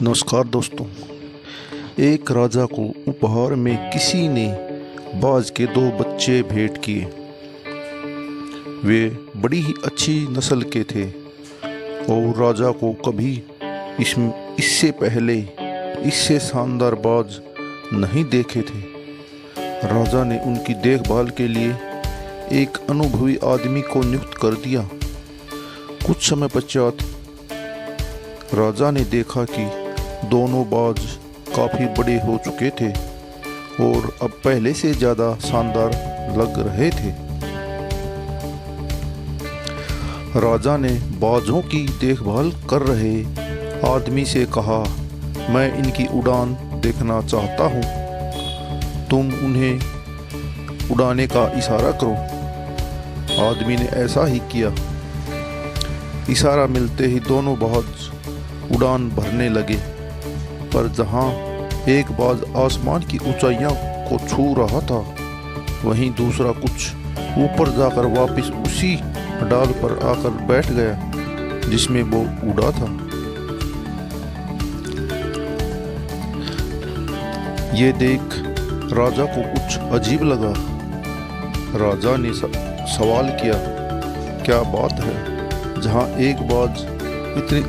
नमस्कार दोस्तों। एक राजा को उपहार में किसी ने बाज के 2 बच्चे भेंट किए। वे बड़ी ही अच्छी नस्ल के थे और राजा को कभी इससे पहले इससे शानदार बाज नहीं देखे थे। राजा ने उनकी देखभाल के लिए एक अनुभवी आदमी को नियुक्त कर दिया। कुछ समय पश्चात राजा ने देखा कि दोनों बाज काफ़ी बड़े हो चुके थे और अब पहले से ज़्यादा शानदार लग रहे थे। राजा ने बाजों की देखभाल कर रहे आदमी से कहा, मैं इनकी उड़ान देखना चाहता हूँ, तुम उन्हें उड़ाने का इशारा करो। आदमी ने ऐसा ही किया। इशारा मिलते ही दोनों बाज उड़ान भरने लगे, पर जहां एक बाज आसमान की ऊंचाइयों को छू रहा था, वहीं दूसरा कुछ ऊपर जाकर वापस उसी डाल पर आकर बैठ गया जिसमें वो उड़ा था। ये देख राजा को कुछ अजीब लगा। राजा ने सवाल किया, क्या बात है, जहां एक बाज इतनी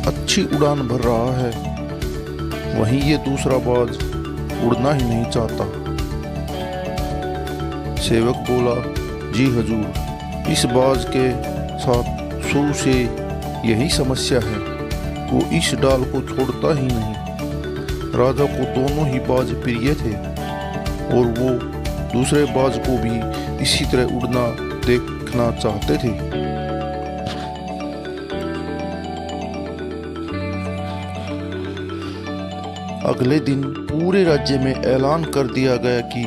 अच्छी उड़ान भर रहा है, वहीं ये दूसरा बाज उड़ना ही नहीं चाहता। सेवक बोला, जी हजूर, इस बाज के साथ शुरू से यही समस्या है, वो इस डाल को छोड़ता ही नहीं। राजा को दोनों ही बाज प्रिय थे और वो दूसरे बाज को भी इसी तरह उड़ना देखना चाहते थे। अगले दिन पूरे राज्य में ऐलान कर दिया गया कि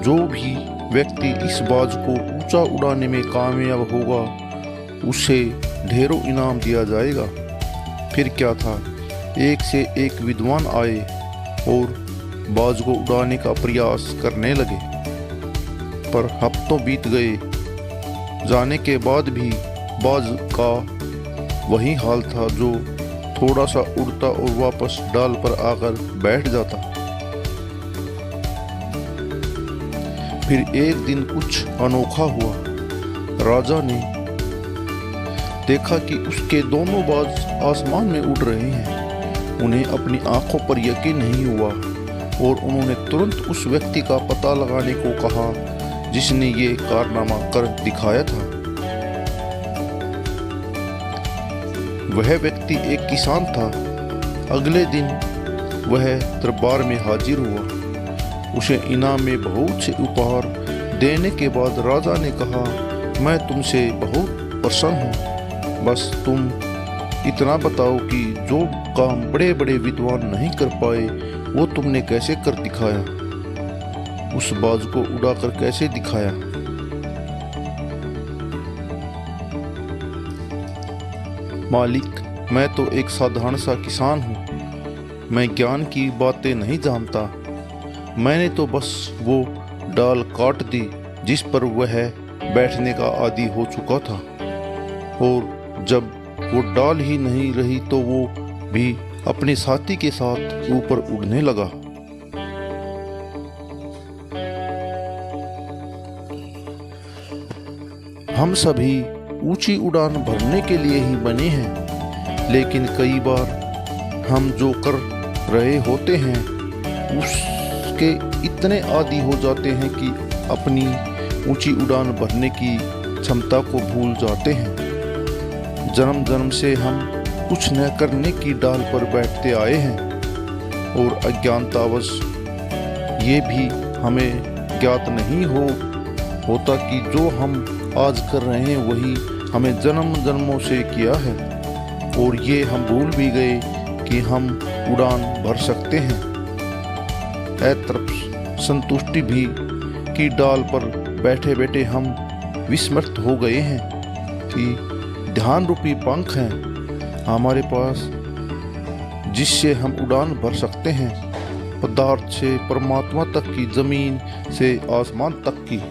जो भी व्यक्ति इस बाज को ऊंचा उड़ाने में कामयाब होगा, उसे ढेरों इनाम दिया जाएगा। फिर क्या था, एक से एक विद्वान आए और बाज को उड़ाने का प्रयास करने लगे, पर हफ्तों बीत गए जाने के बाद भी बाज का वही हाल था, जो थोड़ा सा उड़ता और वापस डाल पर आकर बैठ जाता। फिर एक दिन कुछ अनोखा हुआ। राजा ने देखा कि उसके दोनों बाज आसमान में उड़ रहे हैं। उन्हें अपनी आंखों पर यकीन नहीं हुआ और उन्होंने तुरंत उस व्यक्ति का पता लगाने को कहा जिसने ये कारनामा कर दिखाया था। वह व्यक्ति एक किसान था। अगले दिन वह दरबार में हाजिर हुआ। उसे इनाम में बहुत से उपहार देने के बाद राजा ने कहा, मैं तुमसे बहुत प्रसन्न हूँ, बस तुम इतना बताओ कि जो काम बड़े बड़े विद्वान नहीं कर पाए, वो तुमने कैसे कर दिखाया, उस बाज को उड़ाकर कैसे दिखाया। मालिक, मैं तो एक साधारण सा किसान हूँ, मैं ज्ञान की बातें नहीं जानता। मैंने तो बस वो डाल काट दी जिस पर वह बैठने का आदी हो चुका था, और जब वो डाल ही नहीं रही तो वो भी अपने साथी के साथ ऊपर उड़ने लगा। हम सभी ऊंची उड़ान भरने के लिए ही बने हैं, लेकिन कई बार हम जो कर रहे होते हैं उसके इतने आदी हो जाते हैं कि अपनी ऊंची उड़ान भरने की क्षमता को भूल जाते हैं। जन्म जन्म से हम कुछ न करने की डाल पर बैठते आए हैं और अज्ञानतावश ये भी हमें ज्ञात नहीं होता कि जो हम आज कर रहे हैं वही हमें जन्म जन्मों से किया है, और ये हम भूल भी गए कि हम उड़ान भर सकते हैं। तरफ संतुष्टि भी की डाल पर बैठे बैठे हम विस्मृत हो गए हैं कि ध्यान रूपी पंख हैं हमारे पास, जिससे हम उड़ान भर सकते हैं, पदार्थ से परमात्मा तक की, जमीन से आसमान तक की।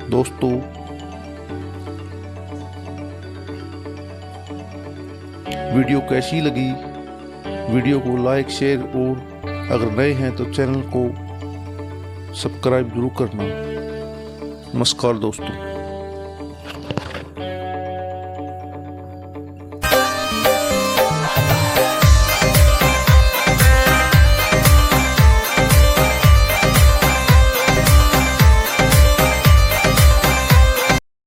दोस्तों, वीडियो कैसी लगी वीडियो को लाइक, शेयर और अगर नए हैं तो चैनल को सब्सक्राइब जरूर करना। नमस्कार दोस्तों।